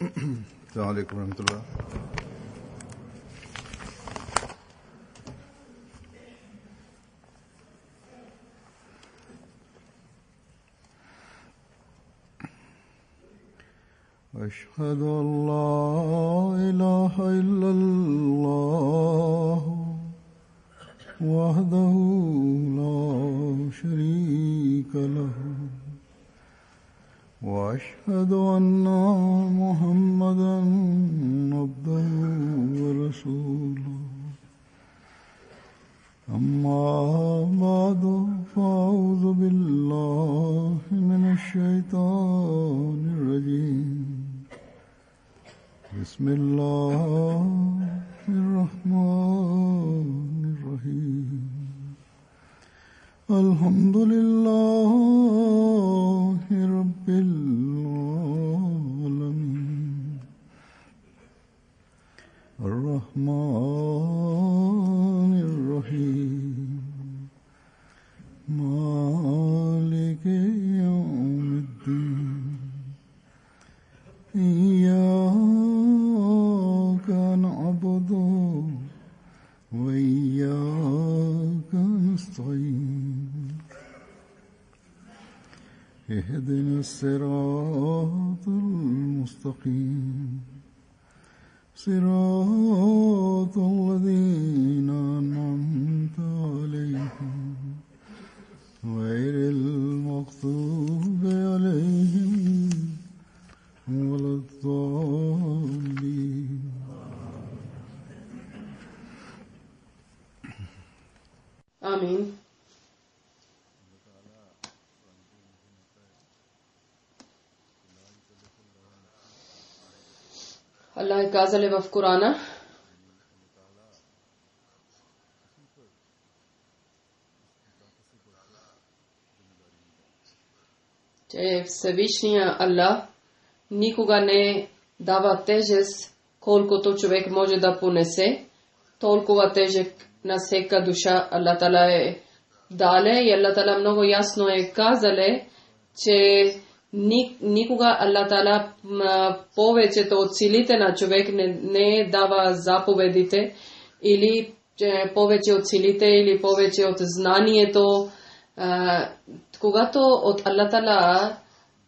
السلام عليكم ورحمة الله. أشهد أن لا إله إلا الله وحده لا شريك له وأشهد أن محمدا عبده ورسوله أما بعد فأعوذ بالله من الشيطان الرجيم بسم الله الرحمن الرحيم الحمد لله رب العالمين الرحمن الرحيم مالك يوم الدين إياك نعبد وإياك نستعين اهدنا الصراط المستقيم صراط الذين أنعمت عليهم غير المغضوب عليهم ولا الضالين. آمين. Allah kazale v Kur'ana че Всевишния Аллах никога не дава тежест, колкото човек може да понесе, толкова тежък на всяка душа Аллах Тала е дале и Аллах Тала много ясно е казале, че никога Аллах Тала повечето от силите на човек не дава заповедите или повече от силите или повече от знанието. Когато от Аллах Тала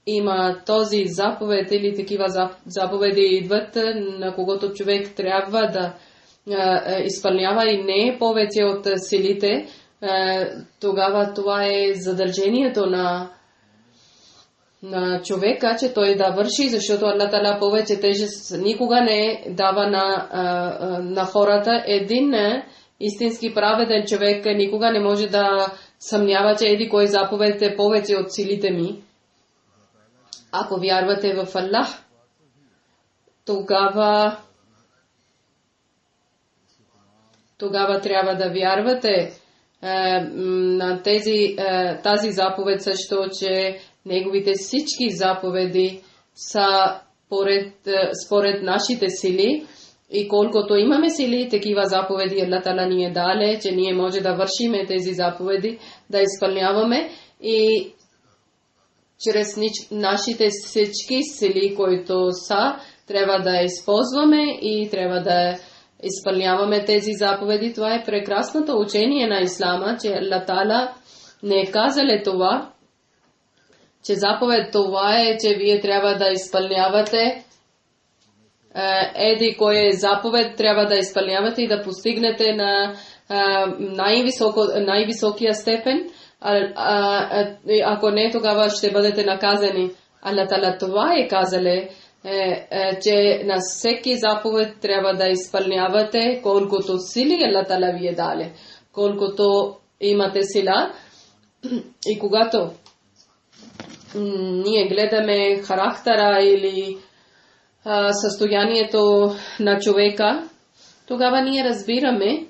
има този заповед или такива заповеди идват, на когото човек трябва да изпълнява и не е повече от силите, тогава това е задължението на човека, че той да върши, защото Аллах Тала повече тежест никога не дава на хората. Един истински праведен човек никога не може да съмнява, че еди кой заповед е повече от силите ми. Ако вярвате в Аллах, тогава трябва да вярвате на тази заповед също, че неговите всички заповеди са според нашите сили и колкото имаме сили, такива заповеди Аллах Тала ни е дале, че ние може да вършиме тези заповеди, да изпълняваме и чрез нашите всички сили, които са, трябва да използваме и трябва да изпълняваме тези заповеди. Това е прекрасното учение на Ислама, че Аллах Тала не е казале това, че заповед това е, че вие трябва да изпълнявате еди кой е заповед, трябва да изпълнявате и да постигнете на най-високия степен. Ако не, тогава ще бъдете наказани. Аллах Тала това е казале, че на всеки заповед трябва да изпълнявате колкото сили Аллах Тала ви е дале, колкото имате сила. И когато ние гледаме характера или състоянието на човека, тогава ние разбираме,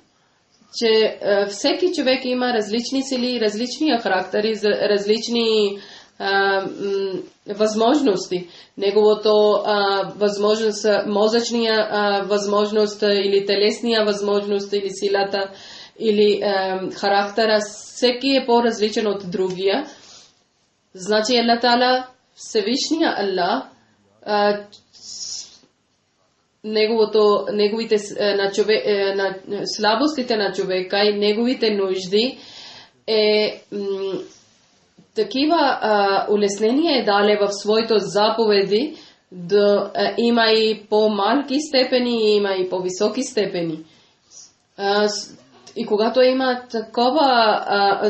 че всеки човек има различни сили, различни характери, различни възможности. Неговото възможност, мозъчния възможност или телесния възможност или силата или характера, всеки е по-различен от другия. Значи Аллах Таала, Всевишния Аллах, неговите слабостите на човека и неговите нужди такива улеснения дале в своите заповеди, да има и по-малки степени, има и по-високи степени. И когато има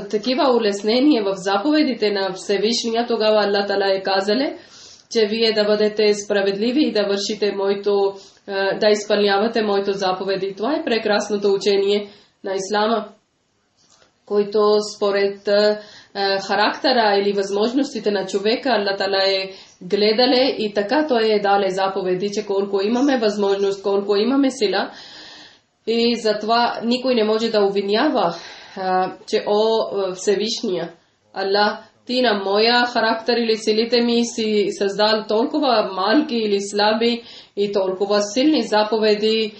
такива улеснения в заповедите на Всевишния, тогава Аллах Тала казале, че вие да бъдете справедливи и да вършите да изпълнявате моето заповеди. Това е прекрасното учение на Ислама, който според характера или възможностите на човека Аллах Тала гледале и така той дале заповеди, че колко имаме възможност, колко имаме сила. И затова никой не може да обвинява, че Всевишния Аллах, ти на моя характер или силите ми си създал толкова малки или слаби и толкова силни заповеди,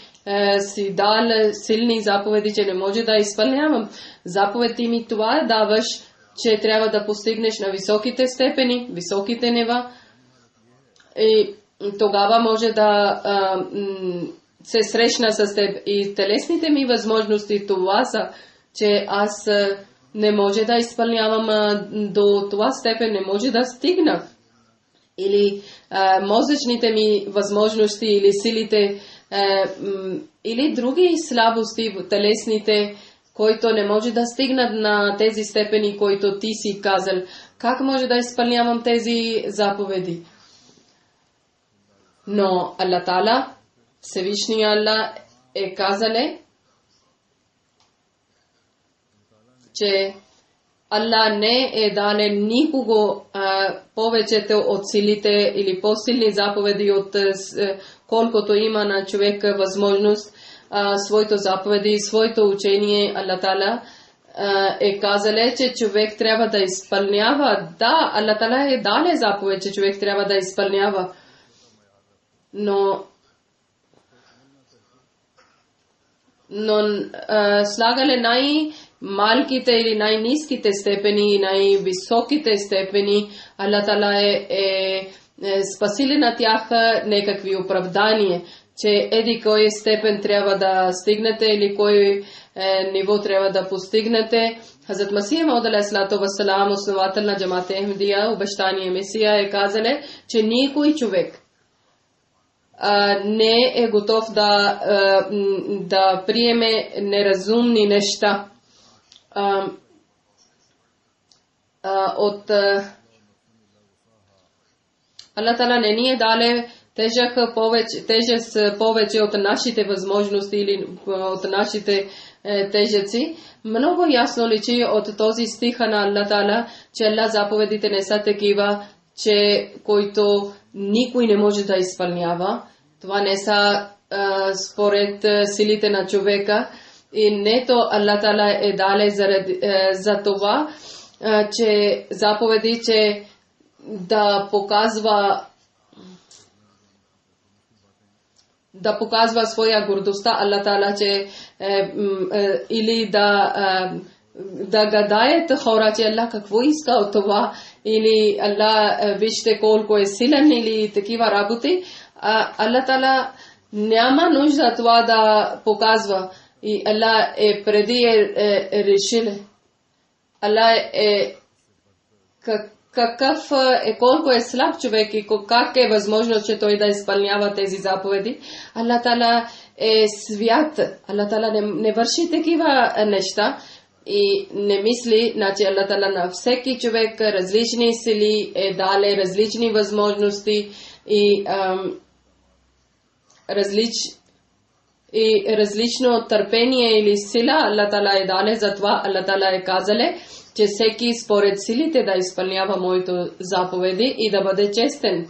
си дал силни заповеди, че не може да изпълнявам. Заповеди ми това даваш, че трябва да постигнеш на високите степени, високите нива. И тогава може да се срещна с теб. И телесните ми възможности това са, че аз не може да изпълнявам до това степен, не може да стигна. Или мозъчните ми възможности или силите, или други слабости телесните, които не може да стигнат на тези степени, които ти си казал. Как може да изпълнявам тези заповеди? Но Аллах Тала, Всевишния Аллах казале, че Аллах не дале никого повечето от силите или по-силни заповеди от колкото има на човека възможност своето заповеди и своето учение. Аллах Тала казале, че човек трябва да изпълнява. Да, Аллах Тала дале заповед, че човек трябва да изпълнява. Но слагале най-малките или най-ниските степени и най-високите степени, Аллах Тала спасили на тях некакви оправдания, че еди кой степен трябва да стигнете или кой ниво трябва да постигнете. Хазрат Масих Мауд алейхиссалату вассалам, основател на Джамат Ахмадия, обещания Месия, казале, че никой човек не е готов да приеме неразумни неща от Аллах Тала не ни е дале тежест повече от нашите възможности или от нашите тежеци. Много ясно личи от този стиха на Аллах Тала, че Аллах заповедите не са такива, че който никой не може да изпълнява. Това не са според силите на човека. И нето Аллах Тала е дале за това, че заповеди, че да показва своя гордостта Аллах Тала, че или да гадаят хора, че Аллах какво иска от това, или Аллах вижте колко е силен или такива работи. Аллах Тала няма нужда това да показва. И Аллах преди решил. Аллах какъв колко е слаб човек и как е възможно, че той да изпълнява тези заповеди. Аллах Тала е свят. Аллах Тала не върши такива неща и не мисли, значи Аллах Тала на всеки човек различни сили дале, различни възможности и различно търпение или сила Аллах Тала дале, затова Аллах Тала казале, че всеки според силите да изпълнява моето заповеди и да бъде честен.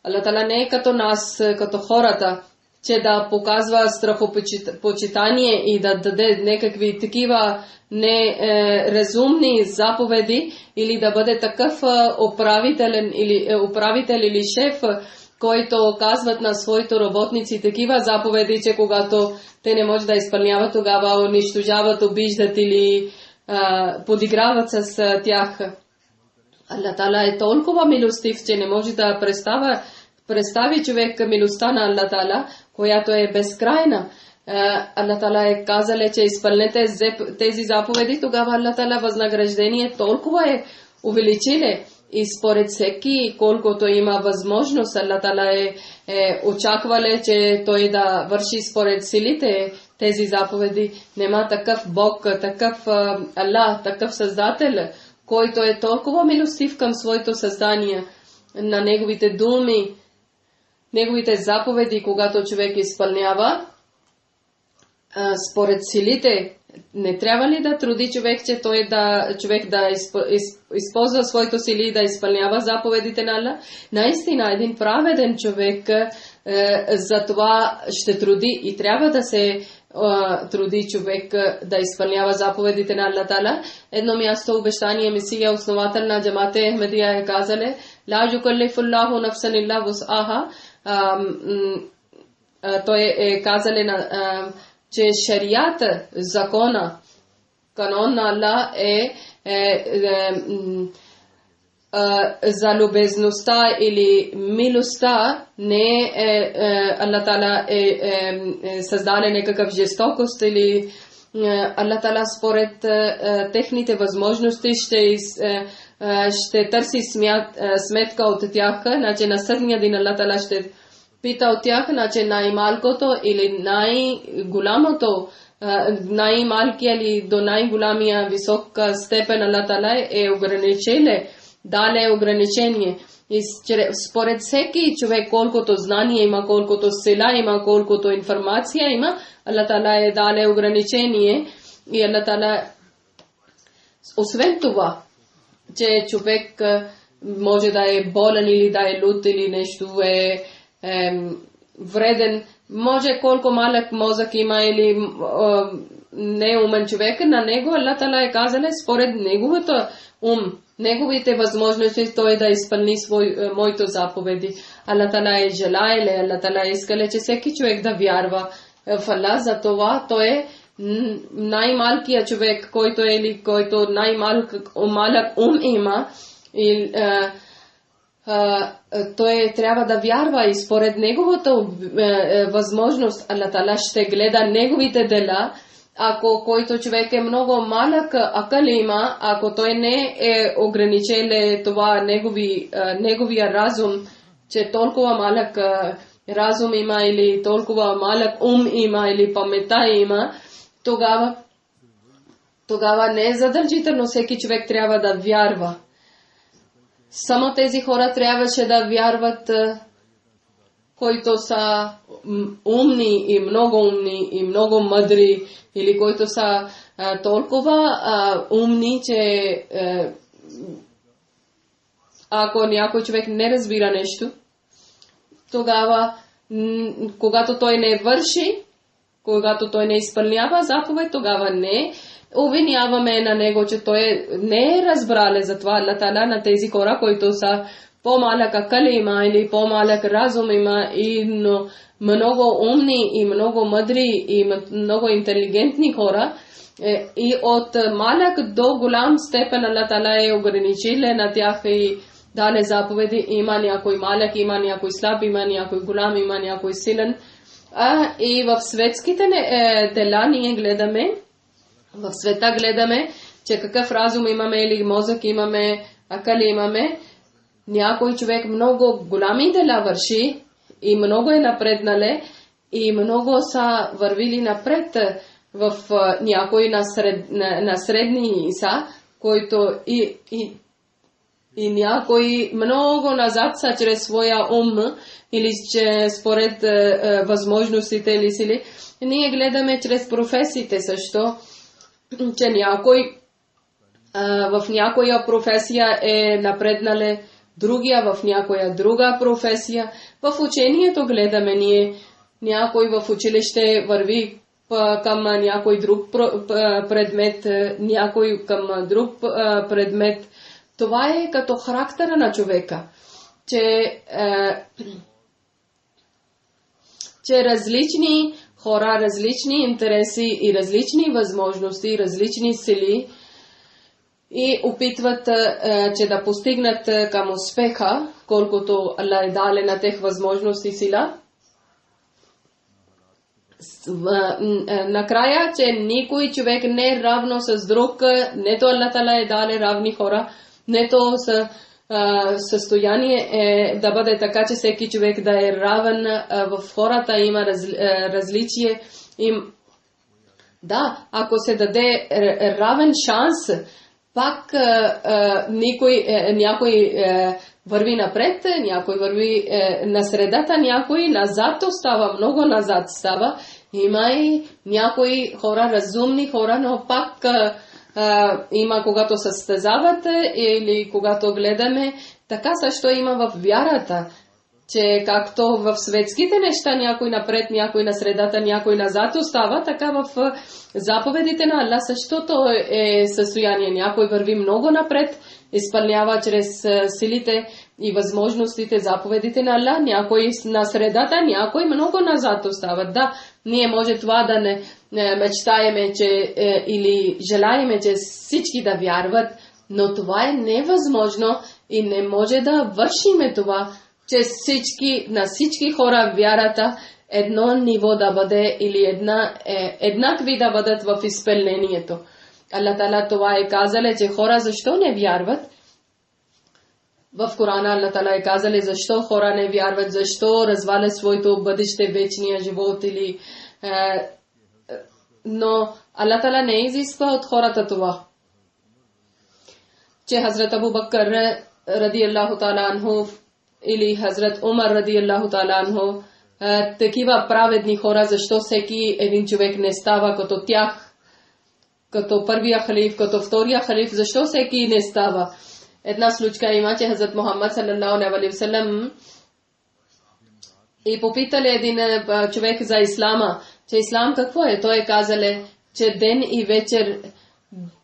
Аллах Тала не е като нас, като хората, че да показва страхопочитание и да даде някакви такива неразумни заповеди или да бъде такъв управител или шеф, който казват на своите работници такива заповеди, че когато те не може да изпълняват, тогава унищожават, обиждат или подиграват с тях. Аллах Тала е толкова милостив, че не може да представя представи човек милостта на Аллах Таала, която е безкрайна. Аллах Таала е казал, че изпълнете тези заповеди, тогава Аллах Таала възнаграждение толкова е увеличиле. И според всеки, колкото има възможност, Аллах Таала е очаквале, че той да върши според силите тези заповеди. Нема такъв Бог, такъв Аллах, такъв Създател, който е толкова милостив към своето създание, на неговите думи, неговите заповеди, когато човек изпълнява според силите. Не трябва ли да труди човек, че човек да използва своите сили да изпълнява заповедите на Аллах? Наистина, един праведен човек за това ще труди и трябва да се труди човек да изпълнява заповедите на Аллах Таала. Едно място обещание Месия, основател на Джамате Ахмедия, е казале: ла юкаллифуллаху нафсан илля вус'аха. Той е казале, че шариата, закона, канон на Аллах за любезността или милостта, не Аллах Таала създаде някакъв жестокост или Аллах Таала според техните възможности ще търси сметка от тях. Значи на съдния ден Аллах Таала ще пита от тях, значи най-малкото или най-голямото, най-малкия или до най-голямия висока степен Аллах Таала е ограничение, дале ограничение. И според всеки човек, колкото знание има, колкото сила има, колкото информация има, Аллах Таала е дале ограничение. И Аллах Таала, освен това, че човек може да е болен или да е луд или нещо вреден, може колко малък мозък има или не умен човек, на него Аллах Таала е казал според неговото неговите възможности той да изпълни моите заповеди. Аллах Таала е желаеле, Аллах Таала искале, че всеки човек да вярва в Аллах. За това той е най-малкият човек, който е или който най-малък има, и той трябва да вярва и според неговата възможност Аллах Таала ще гледа неговите дела. Ако който човек е много малък акъл има, ако той не е ограничен това неговия разум, че толкова малък разум има или толкова малък има или памета има, тогава не е задължително всеки човек трябва да вярва. Само тези хора трябваше да вярват, които са умни и много мъдри, или които са толкова умни, че ако някой човек не разбира нещо, тогава, когато той не върши, когато той не изпълнява заповед, тогава не обвиняваме на него, че той не е разбрал. Затова Аллах Таала на тези хора, които са по-малък акъл има или по-малък разум има и много умни и много мъдри и много интелигентни хора, и от малък до голям степен Аллах Таала е ограничил на тях и даде заповеди. Има някой малък, има някой слаб, има някой голям, има някой силен. И в светските дела ние гледаме, в света гледаме, че какъв разум имаме или мозък имаме, акъл имаме. Някой човек много голями дела върши и много е напреднале и много са вървили напред в някой на средни са, който и някой много назад са чрез своя или според възможностите или сили. Ние гледаме чрез професиите също, че някой в някоя професия е напреднале, другия в някоя друга професия. В учението гледаме ние, някой в училище върви към някой друг предмет, някой към друг предмет. Това е като характера на човека, че различни хора, различни интереси и различни възможности, различни сили и опитват, че да постигнат към успеха. колкото Аллах е даде на тех възможности сила. Накрая, че никой човек не е равно с друг, нето Аллах Тала е даде равни хора, нето състояние е да бъде така, че всеки човек да е равен. В хората има различие. Да, ако се даде равен шанс, пак някой върви напред, някой върви на средата, някой назад остава, много назад става. Има и някои хора, разумни хора, но пак има когато състезават или когато гледаме. Така също има в вярата, че както в светските неща някой напред, някой на средата, някой назад остава, така в заповедите на Аллах същото е състояние. Някой върви много напред, изпълнява чрез силите и възможностите заповедите на Аллах, някой на средата, някой много назад остава. Да, ние може това да не мечтаеме, че или желаеме, че всички да вярват, но това е невъзможно и не може да вършиме това, че на всички хора вярата едно ниво да бъде или еднакви да бъдат в изпълнението. Аллах Тала това е казал, че хора защо не вярват? В Корана Аллах Тала е казал защо хора не вярват, защо развалят своето бъдеще, вечния живот или... но Аллах Тала не изисква от хората това. Че Хазрат Абу Бакр ради Аллаху Тала анху или Хазрат Умар ради Аллаху Тала анху, такива праведни хора, защо всеки един човек не става като тях, като първия халиф, като втория халиф, защо всеки не става? Една случка има, че Хазрат Мухаммад саллаллаху алейхи ва саллям и попитали един човек за ислама, че ислам какво е? Той е казал, че ден и вечер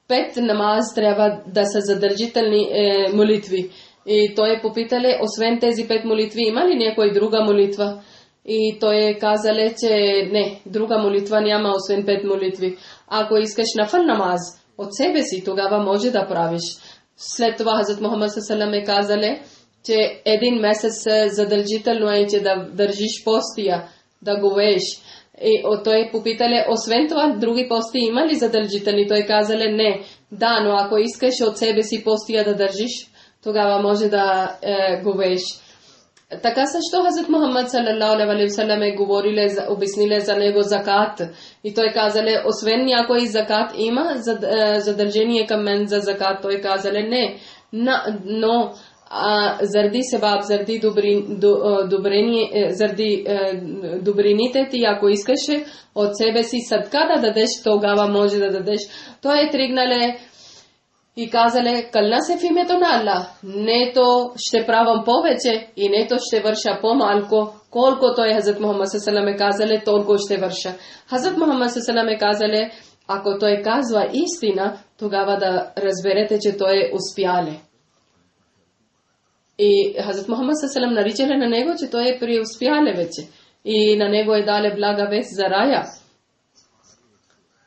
5 намаз трябва да са задължителни молитви. И той е попитали, освен тези 5 молитви, има ли някоя друга молитва? И той е казал, че не, друга молитва няма, освен 5 молитви. Ако искаш нафъл намаз от себе си, тогава може да правиш. След това Хазрат Мухаммад саллаллаху е казал, че един месец задължително е, че да държиш постия, да го вееш. И той попитали, освен това, други пости има ли задължителни? Той казале, не. Да, но ако искаш от себе си постия да държиш, тогава може да го вееш. Така също Хазрат Мухаммад саллаллаху алейхи ва саллям е обяснили за него закат. И той казале, освен някой закат има задължение към мен за закат. Той казале, не. Но заради себаб, заради добрините ти, ако искаш от себе си садка да дадеш, тогава може да дадеш. Той е тригнале и казале, кълна се в името на Аллах, нето ще правам повече и нето ще върша по-малко, колкото е Хазрат Мухаммад саллаллаху алейхи ва саллям казале, толкова ще върша. Хазрат Мухаммад саллаллаху алейхи ва саллям казале, ако той казва истина, тогава да разберете, че той е успяле. И Хазрат Мухаммад саллаллаху алейхи ва саллям наричали на него, че той е преуспяле вече. И на него е дале блага вест за рая.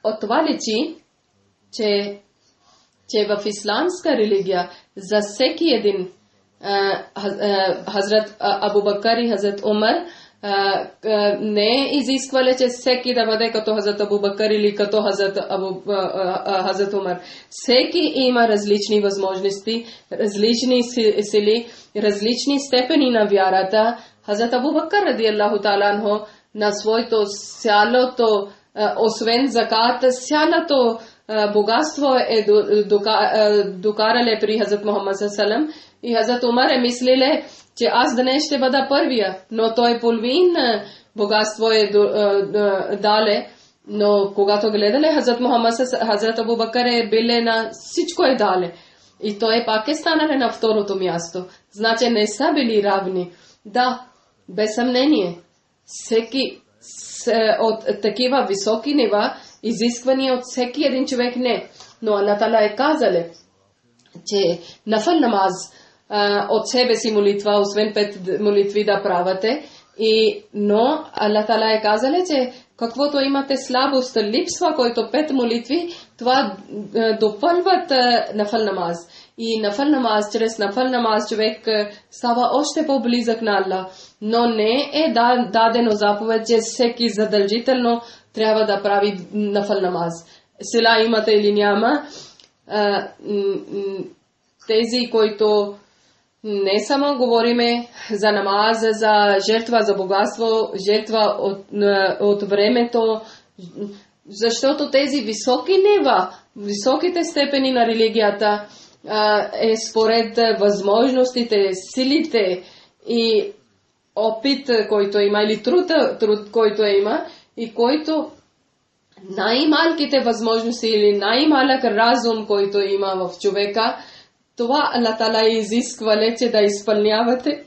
От това личи, че в исламска религия за всеки един Хазрат Абу Бакър и Хазрат Умар не е изисквали, че всеки да бъде като Хазрат Абу Бакър или като Хазрат Умар. Всеки има различни възможности, различни сили, различни степени на вярата. Хазрат Абу Бакър ради Аллаху Таала анху на своето цялото, освен закат, цялото богатство е докарале при Хазрат Мухаммад саллаллаху и Хазрат Умар е мислиле, че аз днес ще бъда първия, но той половин богатство е дале, но когато гледале Хазрат Мухаммад, Хазрат Абу Бакър е биле на всичко е дале и той пак е станале на второто място. Значи не са били равни. Да, без съмнение, всеки от такива високи нива изисквания от всеки един човек не. Но Аллах Тала е казале, че нафъл намаз от себе си молитва, освен 5 молитви да правите. Но Аллах Тала е казале, че каквото имате слабост, липсва, който 5 молитви, това допълват нафъл намаз. И нафъл намаз, чрез нафъл намаз човек става още по-близък на Аллах. Но не е дадено заповед, че всеки задължително трябва да прави нафъл намаз. Сила имате или няма, тези, които не само говориме за намаз, за жертва, за богатство, жертва от времето, защото тези високи нева, високите степени на религията е според възможностите, силите и опит, който има, или труд, който има, и който най-малките възможности или най-малък разум, който има в човека, това Аллах Таала изисква лече да изпълнявате.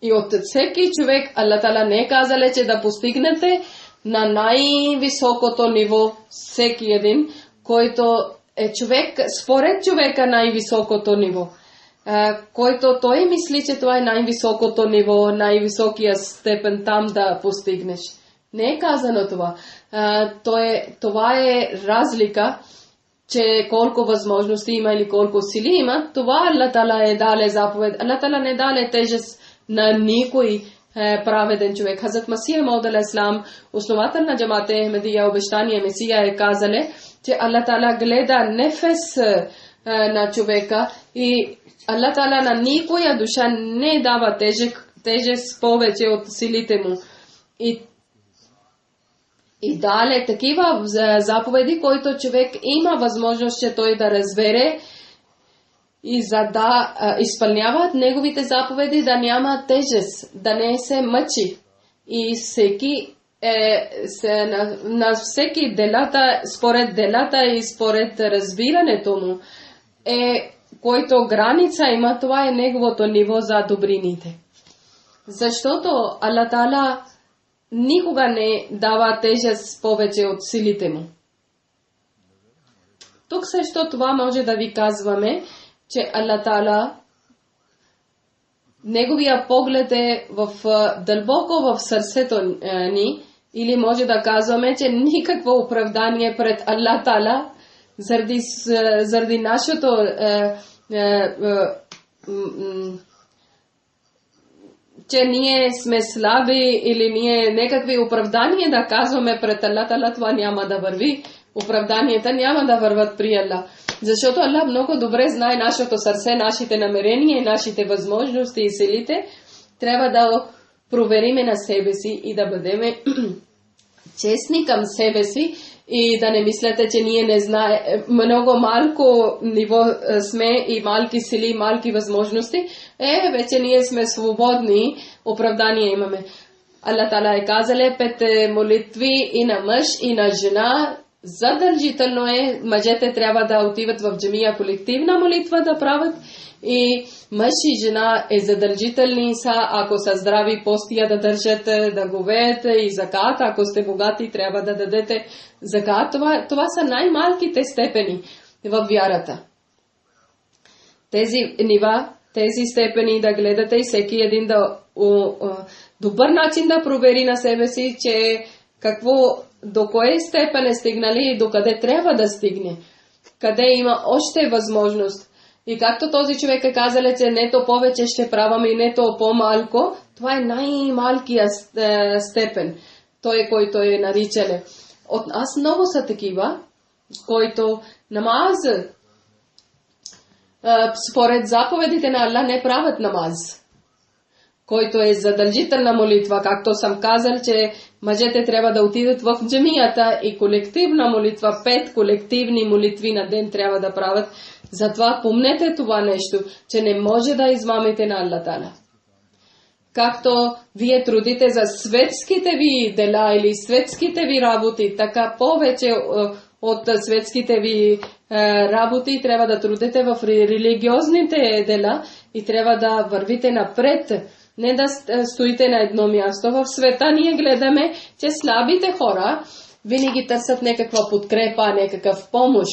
И от всеки човек Аллах Таала не каза лече да постигнете на най-високото ниво всеки един, който е човек, според човека най-високото ниво. Който той мисли, че това е най-високото ниво, най-високия степен там да постигнеш. Не е казано това. Това е разлика, че колко възможности има или колко сили има. Това Аллах Таала е дале заповед. Аллах Таала не дале тежест на никой праведен човек. Хазрат Масия Мауд алейхиссалам, основател на джамат Ахмедия, обещания Месия, е казале, че Аллах Таала гледа нефес на човека и Аллах Таала на никоя душа не дава тежест повече от силите му. И дале такива заповеди, които човек има възможност, че той да разбере и за да изпълняват неговите заповеди, да няма тежест, да не се мъчи. И всеки на всеки делата, според делата и според разбирането му, който граница има, това е неговото ниво за добрините. Защото Аллах Таала никога не дава тежест повече от силите му. Тук също това може да ви казваме, че Аллах Таала, неговия поглед е дълбоко в сърцето ни, или може да казваме, че никакво оправдание пред Аллах Таала заради нашето че ние сме слаби или ние някакви оправдания да казваме пред Аллах Таала, това няма да върви. Оправданията няма да върват при Аллах. Защото Аллах много добре знае нашето сърце, нашите намерения, нашите възможности и силите. Трябва да провериме на себе си и да бъдем честни към себе си и да не мислете, че ние не знаем, много малко ниво сме и малки сили, малки възможности. Вече ние сме свободни, оправдания имаме. Аллах Таала е казале 5 молитви и на мъж, и на жена. Задължително е, мъжете трябва да отиват в джамия колективна молитва да правят и мъж и жена е задължителни са, ако са здрави, постия да държат, да говеят и закат, ако сте богати, трябва да дадете закат. Това са най-малките степени в вярата. Тези нива, тези степени да гледате и всеки един да добър начин да провери на себе си, че до кое степен е стигнали и до къде трябва да стигне. Къде има още възможност. И както този човек е казал, че нето повече ще правам и нето по-малко, това е най-малкия степен. Той, който е наричале. От нас много са такива, който намаз, според заповедите на Аллах не правят намаз. Който е задължителна молитва, както съм казал, че мъжете трябва да отидат в джамията и колективна молитва, 5 колективни молитви на ден трябва да правят. Затова помнете това нещо, че не може да измамите на Аллах Таала. Както вие трудите за светските ви дела или светските ви работи, така повече от светските ви работи трябва да трудите в религиозните дела и трябва да вървите напред. Не да стоите на едно място. В света ние гледаме, че слабите хора винаги търсят някаква подкрепа, някакъв помощ.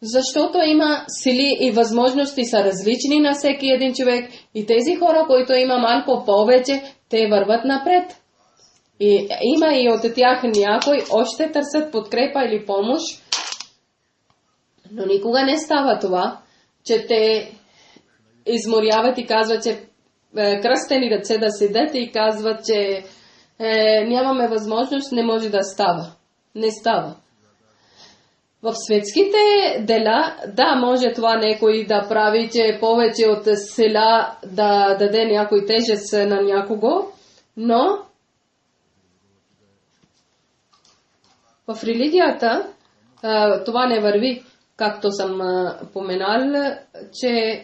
Защото има сили и възможности са различни на всеки един човек и тези хора, които има малко повече, те върват напред. И има и от тях някой още търсят подкрепа или помощ. Но никога не става това, че те изморяват и казват, че кръстени ръце да седят и казват, че нямаме възможност, не може да става. Не става. В светските дела, да, може това някой да прави, че повече от сила да даде някой тежест на някого, но в религията това не върви. Както съм поменал, че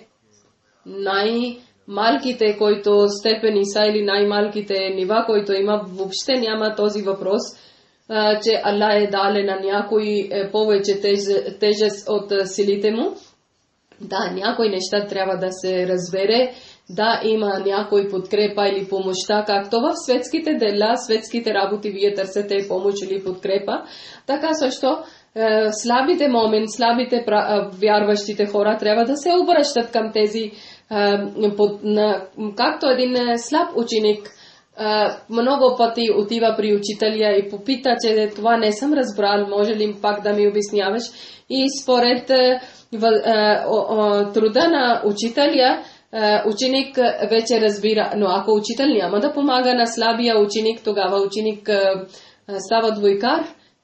най-малките, които степени са или най-малките нива, които има, въобще няма този въпрос, че Аллах е дале на някой повече тежест от силите му. Да, някои неща трябва да се разбере, да има някой подкрепа или помощта, както в светските дела, светските работи вие търсите помощ или подкрепа, така също слабите момент, слабите вярващите хора трябва да се обръщат към тези, както един слаб ученик много пъти отива при учителя и попита, че това не съм разбрал, може ли пак да ми обясняваш? И според труда на учителя, ученик вече разбира, но ако учител няма да помага на слабия ученик, тогава ученик става двойкар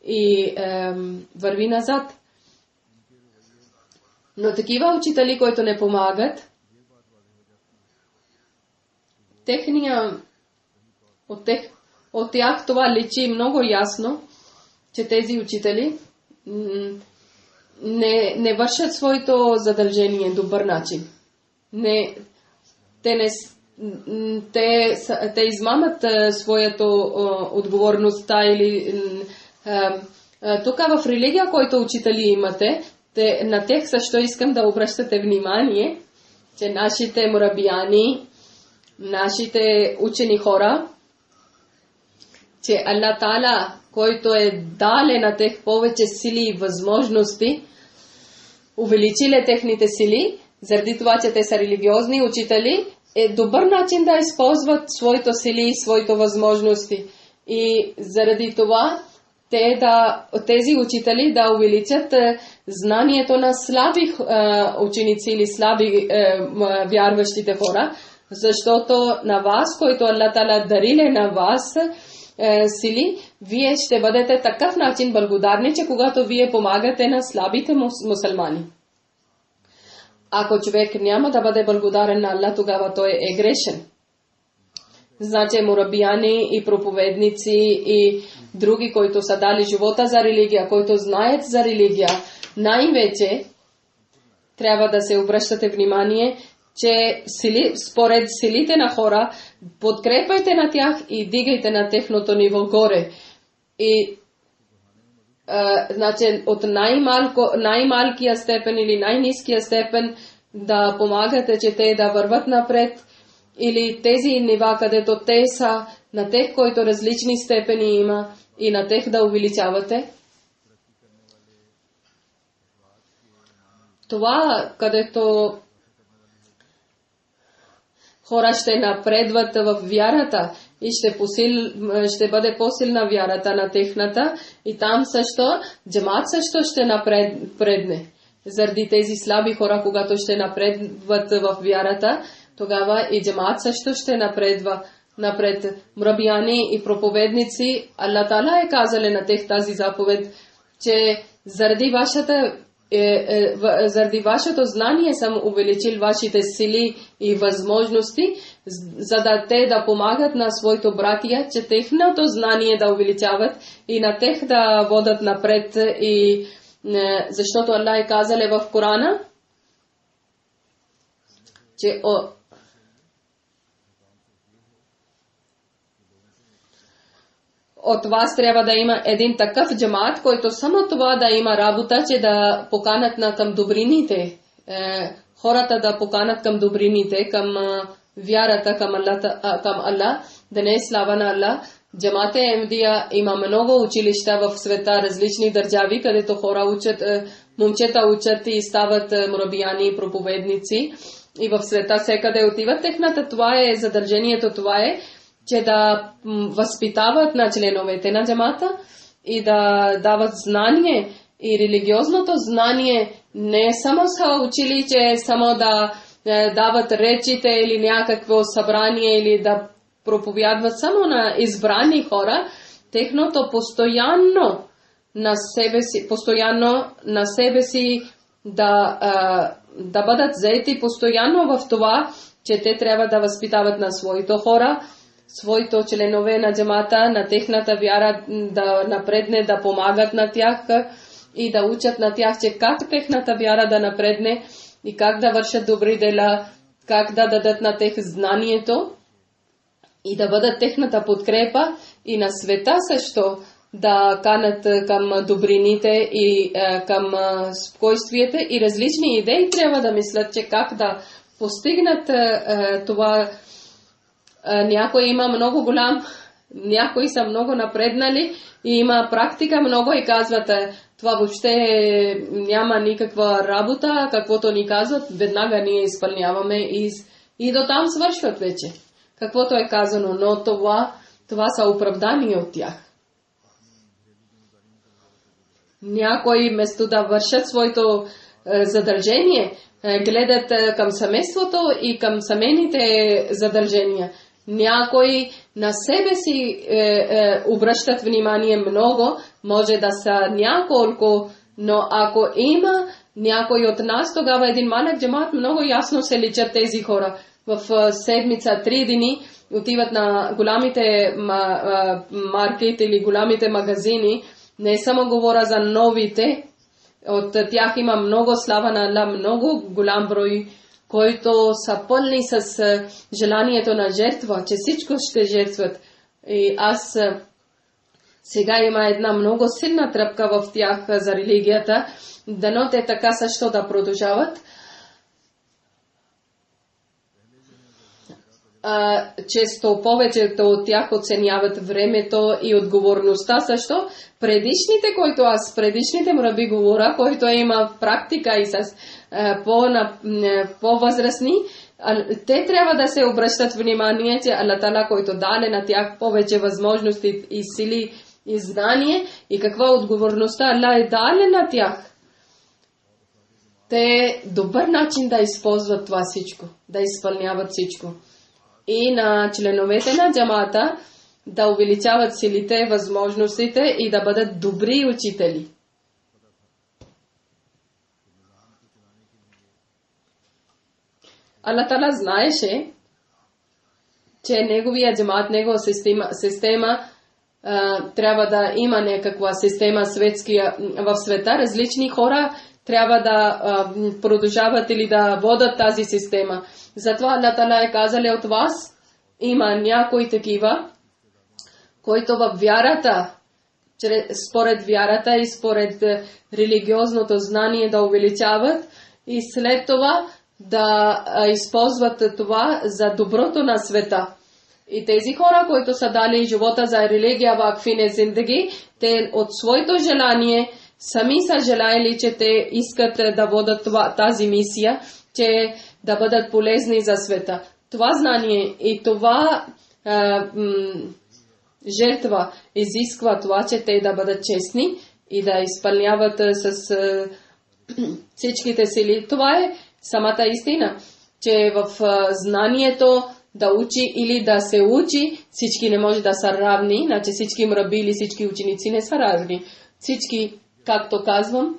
и върви назад. Но такива учители, които не помагат, от тях това личи много ясно, че тези учители не вършат своето задължение добър начин. Те измамат своята отговорността или тук в религия, който учители имате, на тях също искам да обръщате внимание, че нашите мурабияни, нашите учени хора, че Аллах Таала, който е дале на тех повече сили и възможности, увеличиле техните сили, заради това, че те са религиозни учители, е добър начин да използват своите сили и своите възможности. И заради това тези учители да увеличат знанието на слаби ученици или слаби вярващите хора, защото на вас, който Аллах Таала дариле на вас сили, вие ще бъдете такъв начин благодарни, че когато вие помагате на слабите мусулмани. Ако човек няма да бъде благодарен на Аллах, тогава той е грешен. Значи мурабияни и проповедници и други, които са дали живота за религия, които знаят за религия, най-вече трябва да се обръщате внимание, че според силите на хора, подкрепайте на тях и дигайте на техното ниво горе. И значи от най-малкия степен или най-ниския степен да помагате, че те да върват напред, или тези нива, където те са, на тех, които различни степени има, и на тех да увеличавате. Това, където хора ще напредват в вярата и ще бъде по-силна вярата на техната, и там също джамат също ще напредне. Заради тези слаби хора, когато ще напредват в вярата, тогава и джамат също ще напредва напред. Мурабияни и проповедници, Аллах Таала е казали на тех тази заповед, че заради вашето знание съм увеличил вашите сили и възможности, за да те да помагат на своите братия, че техното знание да увеличават и на тех да водят напред. И защото Аллах е казал в Корана, че от вас трябва да има един такъв джамат, който само това да има работа, че да поканат към добрините. Хората да поканат към добрините, към вярата към Аллах, да не е слава на Аллах. Джамате Емдия има много училища в света, различни държави, където хора учат, момчета учат и стават мурабияни и проповедници. И в света всекъде отиват техната. Това е задължението, това е, че да възпитават на членовете на джамата и да дават знание, и религиозното знание Не само са учили, че само да дават речите или някакво събрание или да проповядват само на избрани хора, техното постоянно на себе си да бъдат заети постоянно в това, че те трябва да възпитават на своите хора, своите членове на джамата, на техната вяра да напредне, да помагат на тях и да учат на тях, че как техната вяра да напредне и как да вършат добри дела, как да дадат на тех знанието и да бъдат техната подкрепа и на света също да канат към добрините и към спокойствието и различни идеи трябва да мислят, че как да постигнат това. Някой има много голям, някои са много напреднали и има практика много и казват, това въобще няма никаква работа, каквото ни казват, веднага ние изпълняваме и до там свършват вече. Каквото е казано, но това са оправдания от тях. Някои вместо да вършат своето задължение, гледат към семейството и към семейните задължения. Някои на себе си обръщат внимание много, може да са няколко, но ако има някой от нас, тогава един малък джамат много ясно се личат тези хора. В седмица 3 дни отиват на голямите маркети или голямите магазини. Не само говоря за новите, от тях има много слава на Аллах, много голям брой, които са пълни с желанието на жертва, че всичко ще жертват. И аз сега има една много силна тръпка в тях за религията, дано те така също да продължават. Често повечето от тях оценяват времето и отговорността също. Предишните мраби говоря, който има практика и с по-възрастни, те трябва да се обръщат внимание, че Аллах Тала, който даде на тях повече възможности и сили и знание и каква отговорността Аллах е даде на тях. Те добър начин да използват това всичко, да изпълняват всичко. И на членовете на джамата да увеличават силите, възможностите и да бъдат добри учители. Аллах Тала знаеше, че неговия джамат, негова система трябва да има някаква система в света. Различни хора трябва да продължават или да водят тази система. Затова Аллах Тала е казали от вас, има някои такива, които в вярата, според вярата и според религиозното знание да увеличават и след това да използват това за доброто на света. И тези хора, които са дали живота за религия в акфине зиндаги, те от своето желание сами са желали, че те искат да водят тази мисия, че да бъдат полезни за света. Това знание и това жертва изисква това, че те да бъдат честни и да изпълняват с всичките сили. Това е самата истина, че в знанието да учи или да се учи, всички не може да са равни, значи всички мраби или всички ученици не са равни. Всички, както казвам,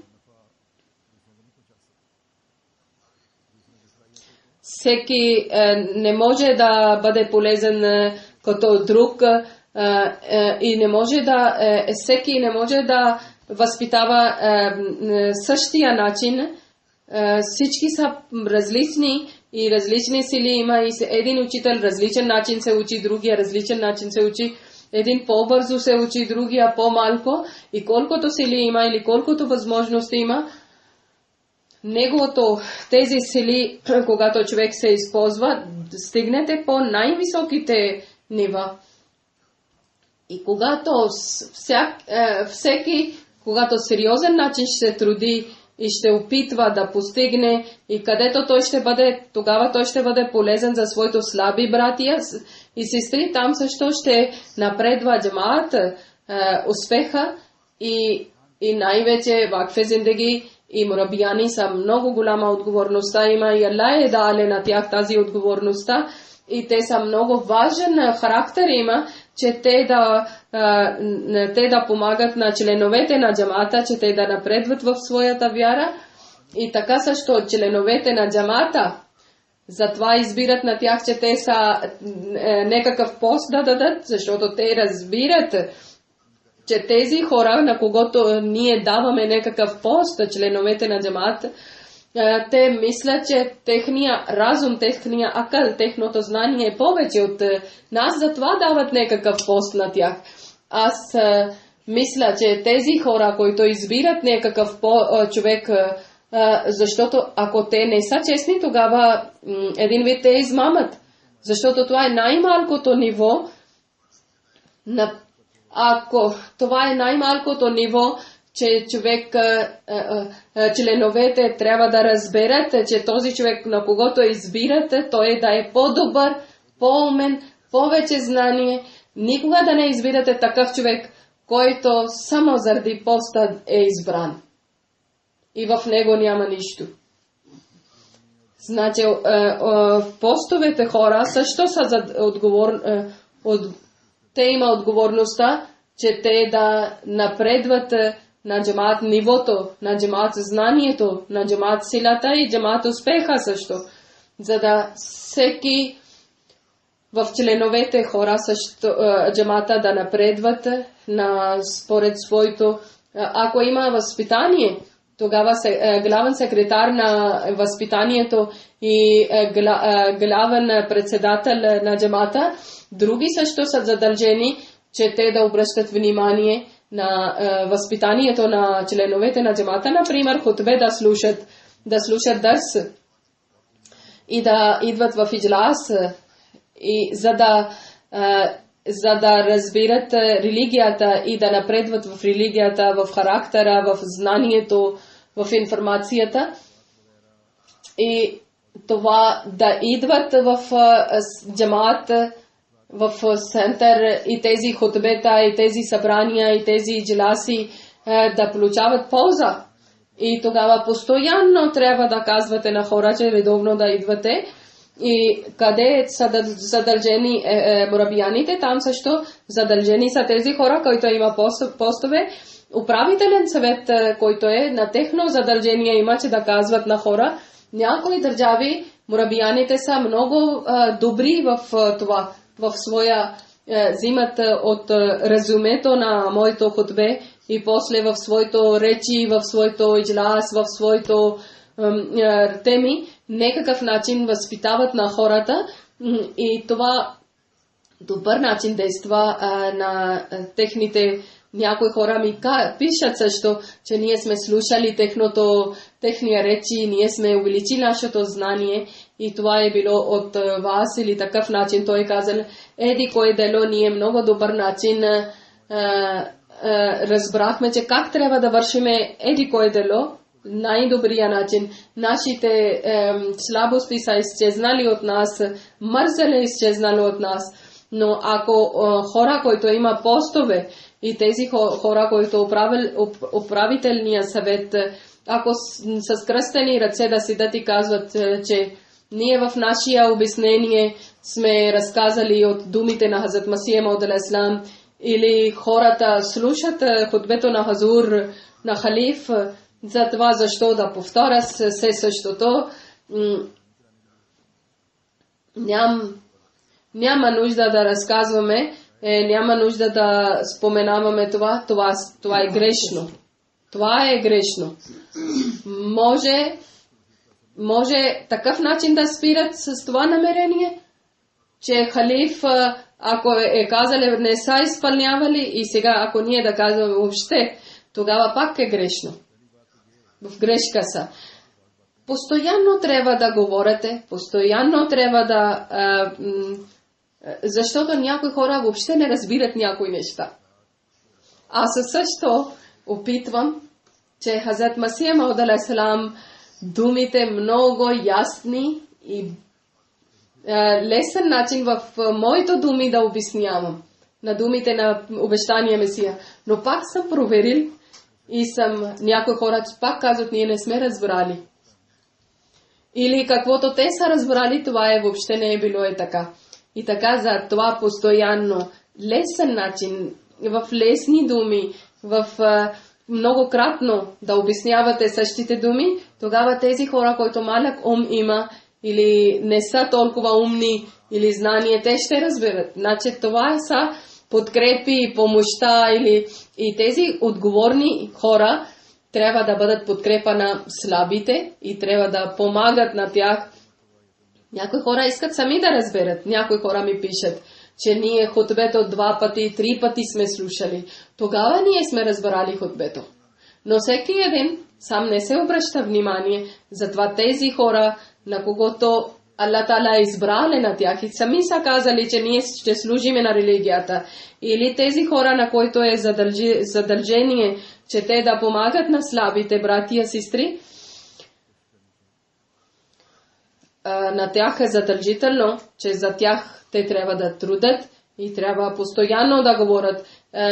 всеки не може да бъде полезен като друг и не може всеки не може да възпитава същия начин. Всички са различни и различни сили има и един учител различен начин се учи, другия различен начин се учи. Един по-бързо се учи, другия по-малко и колкото сили има или колкото възможности има, тези сили, когато човек се използва, стигнете по най-високите нива. И когато всеки, когато сериозен начин ще се труди и ще опитва да постигне и където той ще бъде, тогава той ще бъде полезен за своите слаби братия и сестри, там също ще напредва джамаат, успеха и най-вече вакфе зиндеги И мурабияни са много голяма отговорността има и Аллах е дали на тях тази отговорността. И те са много важен характер има, че те да помагат на членовете на джамата, че те да напредват в своята вяра. И така също членовете на джамата, затова избират на тях, че те са некакъв пост да дадат, защото те разбират, че тези хора, на когото ние даваме някакъв пост, членовете на джамата, те мислят, че техния разум, техния акъл, техното знание е повече от нас, затова дават някакъв пост на тях. Аз мисля, че тези хора, които избират някакъв човек, защото ако те не са честни, тогава един вид те измамат. Защото това е най-малкото ниво ако това е най-малкото ниво, че човек, членовете трябва да разберат, че този човек, на когото избирате, той да е по-добър, по-умен, повече знание. Никога да не избирате такъв човек, който само заради поста е избран. И в него няма нищо. Значи, постовете хора също са те има отговорността, че те да напредват на джамаат нивото, на джамаат знанието, на джамаат силата и джамаат успеха също. За да всеки в членовете хора също джамаата да напредват според своето. Ако има възпитание, тогава главен секретар на възпитанието и главен председател на джамаата, други също са задължени, че те да обръщат внимание на възпитанието на членовете на джамаата, например, хутбе да слушат дърс и да идват в иджлас, и за да разбират религията и да напредват в религията, в характера, в знанието, в информацията. И това да идват в джамаат, в център и тези хутбета, и тези събрания, и тези иджласи да получават полза. И тогава постоянно трябва да казвате на хора, че редовно да идвате. И къде са задължени мурабияните, там също задължени са тези хора, които има постове. Управителен съвет, който е на техно задължение има, че да казват на хора. Някои държави мурабияните са много добри в това, в своя взимат от резюмето на моето хутбе и после в своето речи, в своето иджлас, в своето теми, некакъв начин възпитават на хората и това добър начин действа на техните. Някои хора ми пишат също, че ние сме слушали техния речи, ние сме увеличили нашето знание и това е било от вас или такъв начин. Той казал, еди кое дело ние много добър начин разбрахме, че как трябва да вършиме еди кое дело, най-добрия начин. Нашите слабости са изчезнали от нас, мързел е изчезнали от нас. Но ако хора, които има постове и тези хора, които управителния съвет, ако с кръстени ръце да седат и казват, че ние в нашия обяснение сме разказали от думите на Хазрат Масия Мауд ал-Ислам, или хората слушат хутбето на Хазур, на халиф, за това защо да повторя се същото, няма нужда да разказваме, няма нужда да споменаваме това. Това е грешно. Това е грешно. Може такъв начин да спират с това намерение, че халиф, ако е казали, не са изпълнявали и сега, ако ние да казваме въобще, тогава пак е грешно. В грешка са. Постоянно трябва да говорите, постоянно трябва да... защото някои хора въобще не разбират някои неща. Аз също опитвам, че Хазрат Масия Мауд ал-Ислам думите много ясни и лесен начин в моето думи да обяснявам на думите на обещания Месия. Но пак съм проверил и някои хора пак казват, ние не сме разбрали. Или каквото те са разбрали, това въобще не е било така. И така за това постоянно, лесен начин, в лесни думи, в многократно да обяснявате същите думи, тогава тези хора, които малък ум има, или не са толкова умни, или знания, те ще разберат. Значи това са подкрепи, помощта, и тези отговорни хора трябва да бъдат подкрепа на слабите и трябва да помагат на тях. Някои хора искат сами да разберат. Някои хора ми пишат, че ние хутбето 2 пъти, 3 пъти сме слушали. Тогава ние сме разбрали хутбето. Но всеки един сам не се обръща внимание. Затова тези хора, на когото Аллах Таала е избрали на тях и сами са казали, че ние ще служиме на религията. Или тези хора, на които е задължение, че те да помагат на слабите брати и сестри, на тях е задължително, че за тях те трябва да трудят и трябва постоянно да говорят.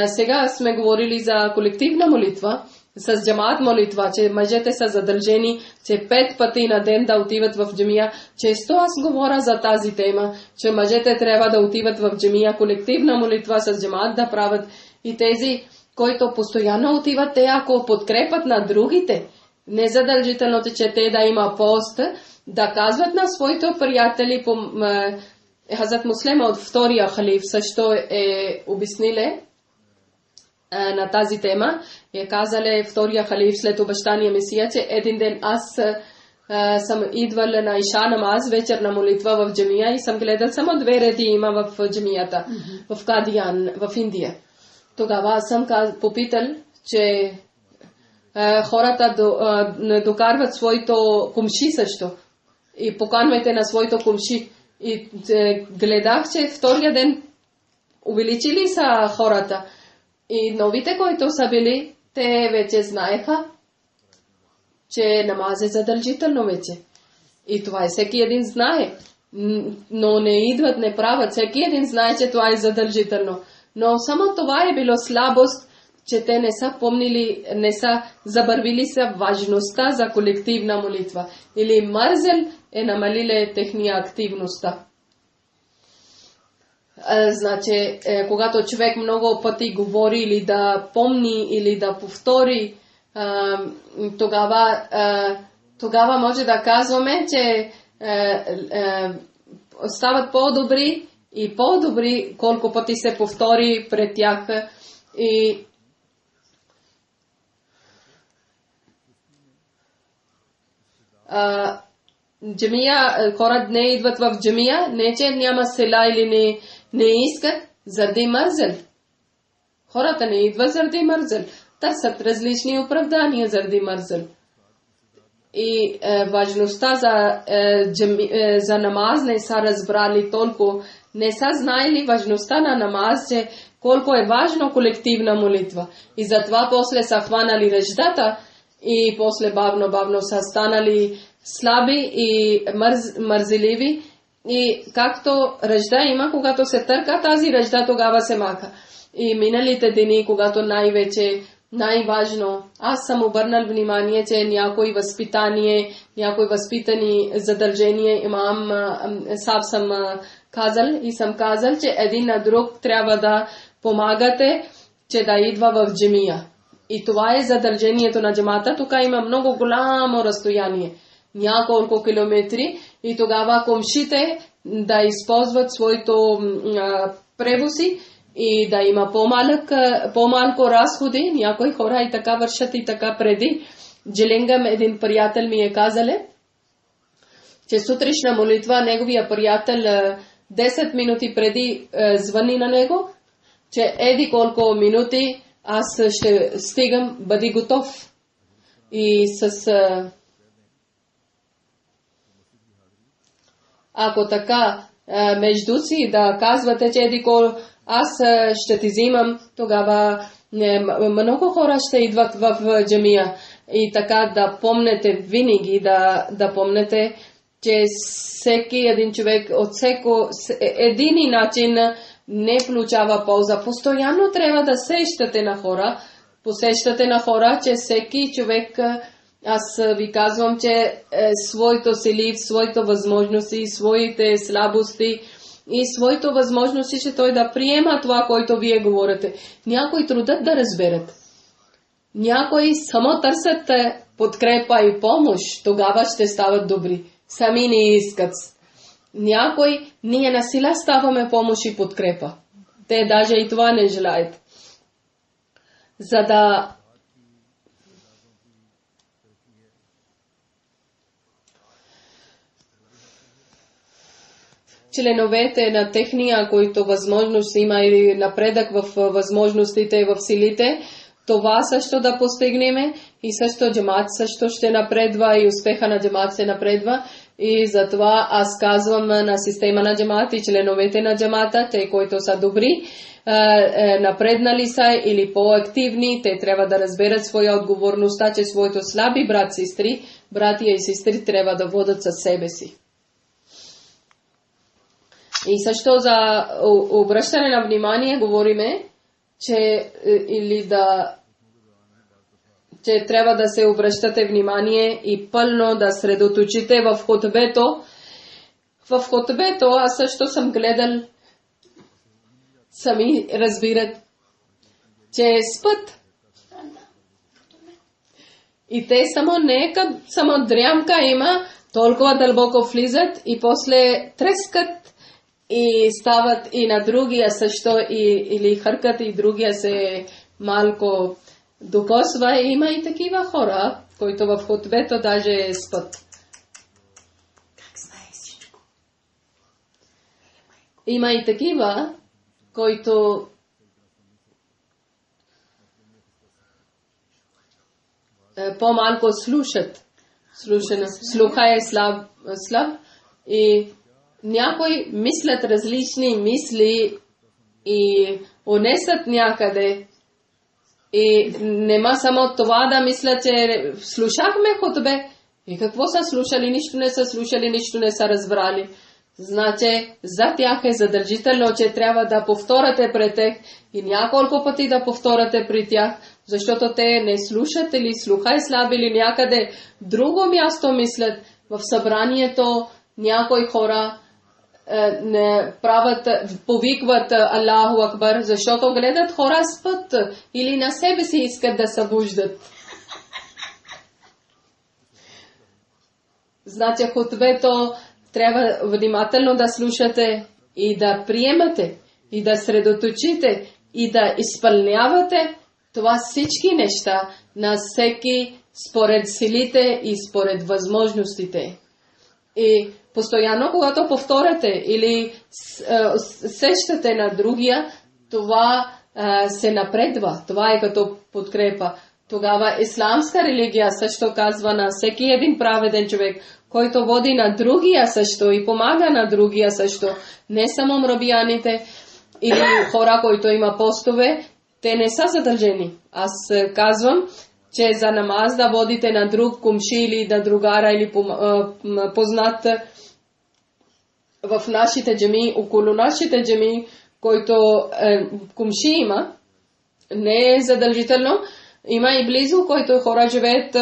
Сега сме говорили за колективна молитва, с джамаат молитва, че мъжете са задължени, че 5 пъти на ден да отиват в джамия. Често аз говоря за тази тема, че мъжете трябва да отиват в джамия, колективна молитва с джамаат да правят. И тези, които постоянно отиват, те ако подкрепят на другите, не задължително, че те да има пост, да казват на своите приятели, Хазрат Муслим от втория халиф също е обяснили на тази тема. Е казали втория халиф след обещания Месия, че един ден аз съм идвал на Иша намаз, вечерна молитва в джамия и съм гледал само 2 реди има в джамията, в Кадиян, в Индия. Тогава съм попитал, че хората докарват своето кумши също. И поканвайте на своето кумши. И гледах, че втория ден увеличили са хората. И новите, които са били, те вече знаеха, че намаз е задължително вече. И това е всеки един знае. Но не идват, не правят. Всеки един знае, че това е задължително. Но само това е било слабост, че те не са помнили, не са забървили са важността за колективна молитва. Или мързел е намалиле техния активността. Значи, когато човек много пъти говори или да помни, или да повтори, тогава може да казваме, че стават по-добри и по-добри, колко пъти се повтори пред тях. И джамия, хората не идват в джамия, не че няма села или не искат, заради мързел. Хората не идват заради мързел. Търсят различни оправдания заради мързел. И важността за намаз не са разбрали толкова. Не са знаели важността на намаз, че колко е важно колективна молитва. И затова после са хванали ръждата и после бавно са станали слаби и мързеливи. И както ръжда има, когато се търка тази ръжда, тогава се маха. И миналите дни, когато най-важно, аз съм обърнал внимание, че някои възпитание, някои възпитани задължения имам, сам съм казал и съм казал, че един на друг трябва да помагате, че да идва в джамия. И това е задължението на джамата. Тук има много голямо разстояние, няколко километри, и тогава комшите да използват своите превози и да има по-малко разходи. Някои хора и така вършат и така преди. Джилингам един приятел ми е казал, че сутрешна молитва неговия приятел 10 минути преди звъни на него, че еди колко минути аз ще стигам, бъди готов. И ако така между си да казвате, че еди колко аз ще ти взимам, тогава много хора ще идват в джамия. И така да помнете винаги, да помнете, че всеки един човек от един начин не получава полза. Постоянно трябва да сещате на хора, посещате на хора, че всеки човек, аз ви казвам, че своите сили, своите възможности, своите слабости и своите възможности ще той да приема това, което вие говорите. Някои трудат да разберат. Някои само търсят подкрепа и помощ, тогава ще стават добри. Сами не искат. Някои ние на сила ставаме помощ и подкрепа. Те даже и това не желаят. За да членовете на техния, които възможност има или напредък в възможностите и в силите, това също да постигнем и също джамат също ще напредва и успеха на джамат се напредва. И затова аз казвам на система на джамат и членовете на джамата, те, които са добри, напреднали са или по-активни, те трябва да разберат своя отговорността, че своите слаби братия и сестри трябва да водят със себе си. И също за обръщане на внимание говориме, че трябва да се обръщате внимание и пълно да средоточите в хотбето. В хотбето аз също съм гледал, сами разбират, че спът. И те само дрямка има, толкова дълбоко влизат и после трескат и стават и на другия също или хъркат и другия се малко докосва. Има и такива хора, които в хотбето даже спът. Има и такива, които по-малко слушат. Слуха е слаб и някои мислят различни мисли и унесат някъде. И нема само това да мисля, че слушахме хотбе. И какво са слушали? Нищо не са слушали, нищо не са разбрали. Значи за тях е задължително, че трябва да повторате пред тях и няколко пъти да повторате при тях, защото те не слушат или слуха е слаб или някъде друго място мислят. В събранието някои хора не правят, повикват Аллаху Акбар, защото гледат хора спът или на себе си искат да събуждат. Значи хотбето трябва внимателно да слушате и да приемате и да средоточите и да изпълнявате това всички неща на всеки според силите и според възможностите. И постоянно, когато повторяте или сещате на другия, това се напредва. Това е като подкрепа. Тогава исламска религия също казва на всеки един праведен човек, който води на другия също и помага на другия също. Не само мрабияните или хора, които има постове, те не са задължени. Аз казвам, че за намаз да водите на друг кумши или на другара или познат в нашите джами, около нашите джами, който кумши има, не е задължително. Има и близо, който хора живеят,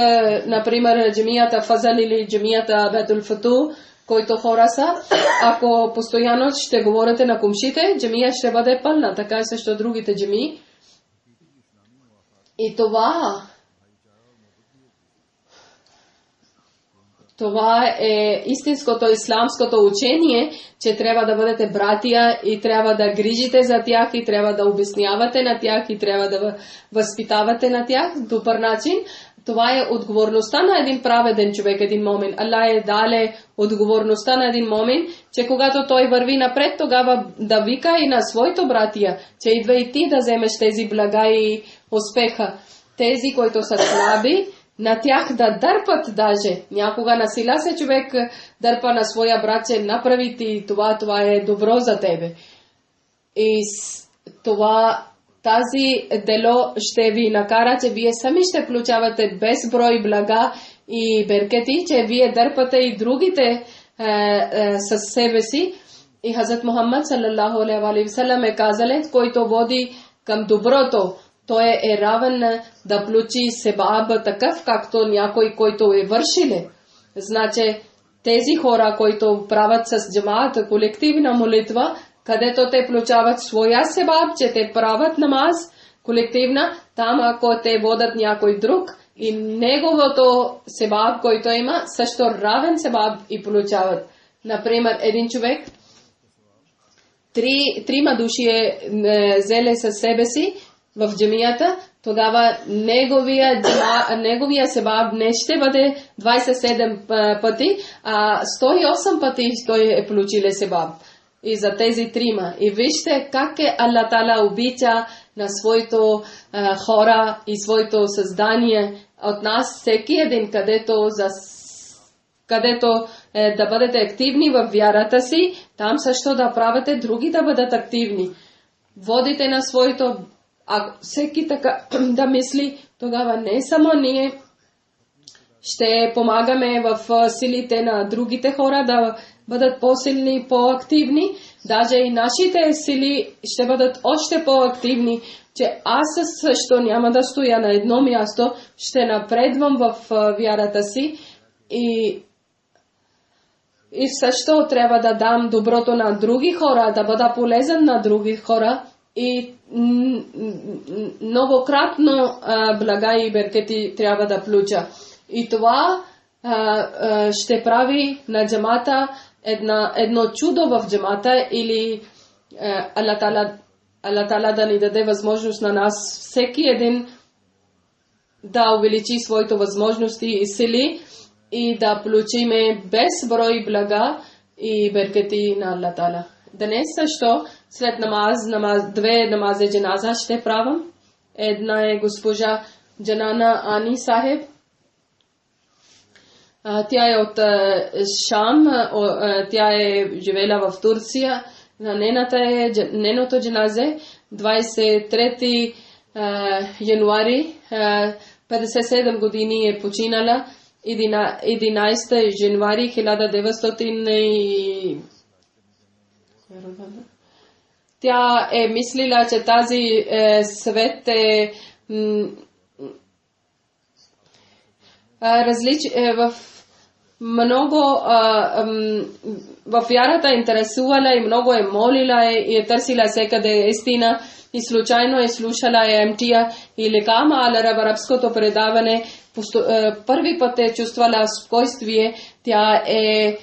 например, джамията Фазал или джамията Бетул Фату, който хора са. Ако постоянно ще говорите на кумшите, джамия ще бъде пълна, така и също другите джами. И това е истинското исламското учение, че трябва да бъдете братия и трябва да грижите за тях и трябва да обяснявате на тях и трябва да възпитавате на тях добър начин. Това е отговорността на един праведен човек, един момин. Аллах е дале отговорността на един момин, че когато той върви напред, тогава да вика и на своите братия, че идва и ти да вземеш тези блага и успеха. Тези, които са слаби, на тях да дърпат даже. Някога на сила се човек дърпа на своя брат, че направи ти това е добро за тебе. И тази дело ще ви накара, че вие сами ще получавате безброй блага и беркети, че вие дърпате и другите със себе си. И Хазрат Мухаммад саллаллаху алейхи ва саллям е казал, който води към доброто, той е равен да получи себаб такъв, както някой, който е вършиле. Значи, тези хора, които правят с джамаат колективна молитва, където те получават своя себаб, че те правят намаз колективна, там ако те водят някой друг и неговото себаб, който има, също равен себаб и получават. Например, един човек, трима души взели със себе си в джамията, тогава неговия себаб не ще бъде 27 пъти, а 108 пъти той е получил себаб. И за тези трима. И вижте как е Аллах Тала обича на своето хора и своето създание от нас, всеки един, където да бъдете активни в вярата си, там също да правите други да бъдат активни. Водите на своето, всеки така да мисли, тогава не само ние ще помагаме в силите на другите хора да бъдат по-силни, по-активни, даже и нашите сили ще бъдат още по-активни, че аз също няма да стоя на едно място, ще напредвам в вярата си и също трябва да дам доброто на други хора, да бъда полезен на други хора и многократно блага и беркети трябва да получа. И това ще прави на джамата едно чудо в джамата или Аллах Тала да ни даде възможност на нас всеки един да увеличи своите възможности и сили и да получиме безброй блага и беркети на Аллах Тала. Днес също след две намази джаназа ще правим. Една е госпожа Джанана Ани Сахеб. Тя е от Шам, тя е живела в Турция. На нейното джаназе 23 януари 57 години е починала. 11 януари 1900 тя е мислила, че тази свет е в много в вярата интересувала и много е молила и е търсила всекъде истина и случайно е слушала емтия или Кама в арабското предаване. Първи път е чувствала спокойствие. Тя е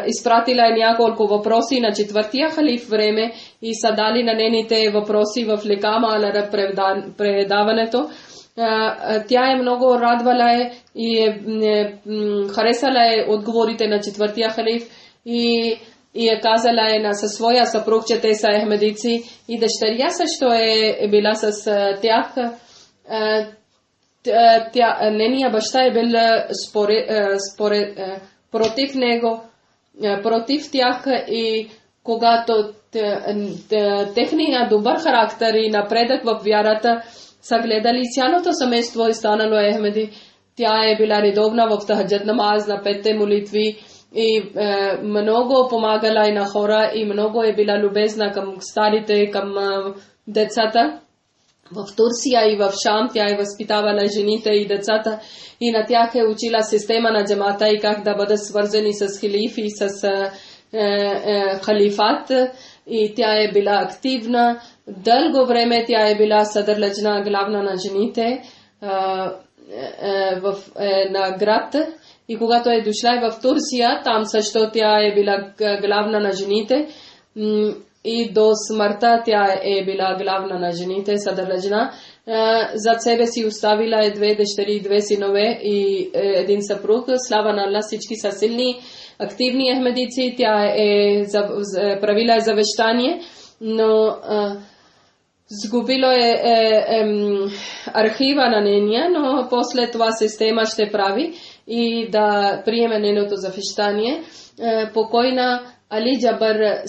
изпратила няколко въпроси на четвъртия халиф време и са дали на нейните въпроси в Лекама предаването. Тя е много радвала и харесала отговорите на четвъртия халиф и е казала на със своя съпруг, че те са ахмедици и дъщеря също е била с тях. Нейният баща е бил против него, против тях и когато техният добър характер и напредък в вярата са гледали, цялото семейство е станало ахмеди. Тя е била редовна в тахаджат намаз на 5 молитви и много помагала и на хора и много е била любезна към старите, към децата. В Турция и в Шам тя е възпитавала жените и децата и на тях е учила система на джамата и как да бъдат свързани с халифи и с халифат. И тя е била активна. Дълго време тя е била съдърлъчна главна на жените на град. И когато е дошла в Турция, там също тя е била главна на жените. И до смъртта тя е била главна на жените, съдържана. Зад себе си оставила 2 дъщери, 2 синове и един съпруг. Слава на Аллах, всички са силни, активни ахмедици. Тя е правила завещание, но сгубило архива на нейния, но после това система ще прави и да приеме нейното завещание. Покойна Али Джабър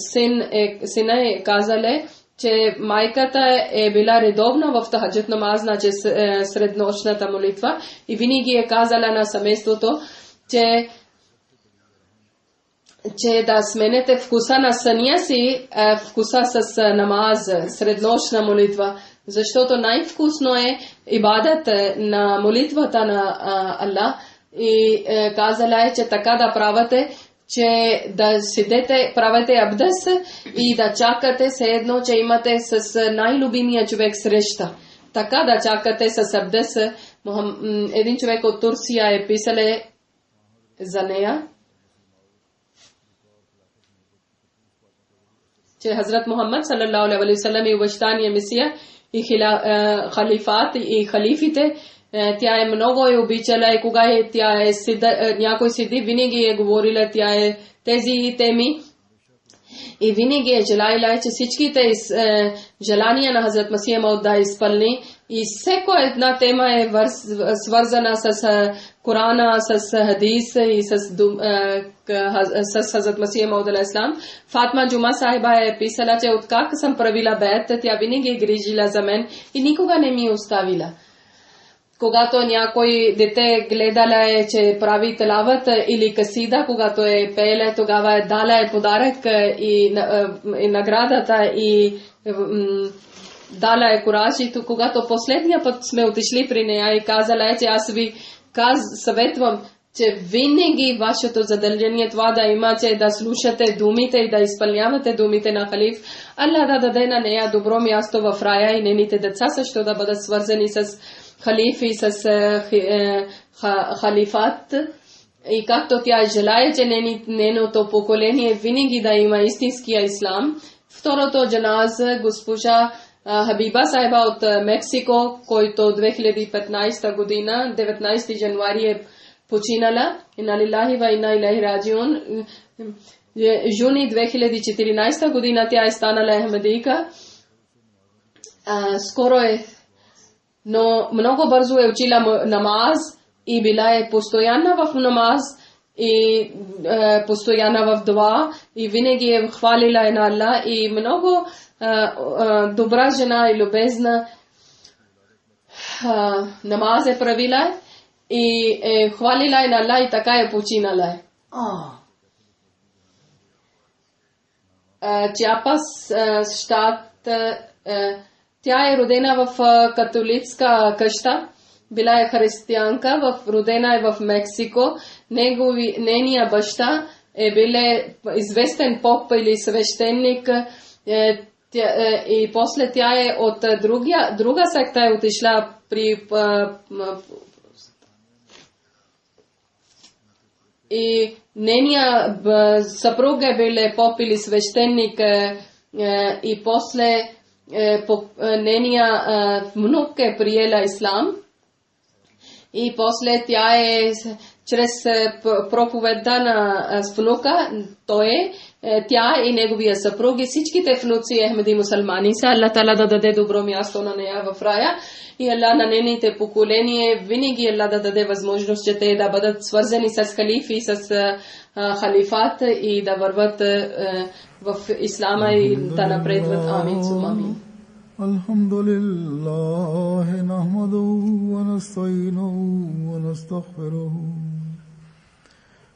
сина е казале, че майката е била редовна в тахаджат намаз, значи среднощната молитва и винаги е казала на семейството, че да сменете вкуса на съня си, вкуса с намаз, среднощна молитва, Защото най-вкусно е ибадат на молитвата на Аллах. И казала е, че така да правите, че да седете, правите абдес и да чакате се едно, че имате с най-любимия човек среща. Така да чакате с абдес. Един човек от Турция е писал за нея, че Хазрат Мухаммад саллалаху алейхи ва саллям и обещания Месия и халифат и халифите, тя е много обичала и кога тя е някой седи, винаги е говорила тези теми и винаги е желала, че всичките желания на Хазрат Масия Мауд да изпълни и всяко една тема е свързана с Корана, с хадис и с Хазрат Масия Мауд алейхиссалам. Фатма Джума Сахиба е писала, че откак съм правила бед, тя винаги е грижила за мен и никога не ми оставила. Когато някой дете гледала е, че прави телават или касида, когато е пееле, тогава е дала е подарък и наградата и дала е кураж. И когато последния път сме отишли при нея и казала е, че аз ви съветвам, че винаги вашето задължение това да имате, да слушате думите и да изпълнявате думите на халиф. Аллах да даде на нея добро място в рая и нейните деца също да бъдат свързани с халифи, с халифат. И както тя желая, че нейното поколение винаги да има истинския ислам. Второто джаназа госпожа Хабиба Сахиба от Мексико, който 2015 година, 19 януари е починала. Инна лилахи ва инна илайхи раджиун. Юни 2014 година тя е станала ахмедийка. Скоро е, но много бързо е учила намаз и била е постоянна в намаз и постоянна в дуа и винаги е хвалила на Аллах и много добра жена и любезна намаз е правила и хвалила на Аллах и така е починала. Чиапас щат. Тя е родена в католическа къща, била е християнка, родена е в Мексико. Нейният баща е бил известен поп или свещеник и после тя е от друга секта е отишла при и нейният съпруг е бил поп или свещеник и после нейният внук е приела ислам и после тя е чрез проповедта на внука, тя и неговия съпруг и всичките внуци ахмеди мусулмани са. Аллах Таала да даде добро място на нея в рая и Аллах на нейните поколения винаги Аллах да даде възможност, че те да бъдат свързани с халифи, с халифат и да върват в ислама и да напредват. Амин сума амин. Алхамдулиллах нахмадуху ва настаинуху ва настагфируху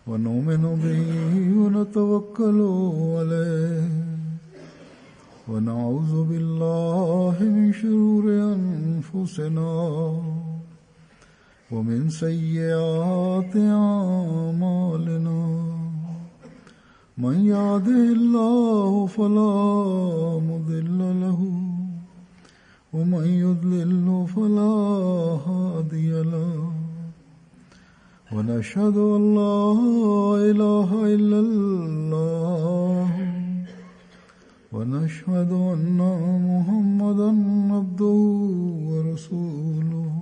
ва ну'мину биhi ва натаваккалу алейhi ва наъузу биллахи мин шурuri анфусина ва мин саййиати аъмалина. من يهده الله فلا مضل له ومن يضلل فلا هادي له ونشهد أن لا إله إلا الله ونشهد أن محمدا عبده ورسوله.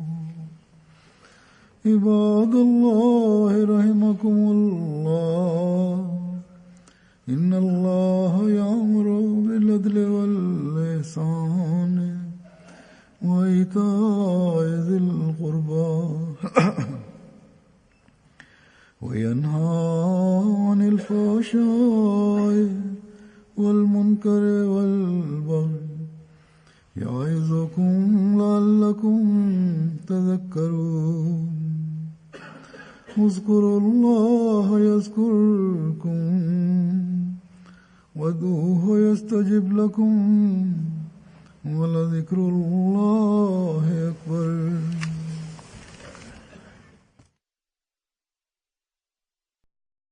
عباد الله رحمكم الله إن الله يأمر بالعدل والإحسان وإيتاء ذي القربى وينهى عن الفحشاء والمنكر والبغي يعظكم لعلكم تذكرون. اذكروا الله يذكركم وادعوه يستجب لكم ولذكر الله أكبر.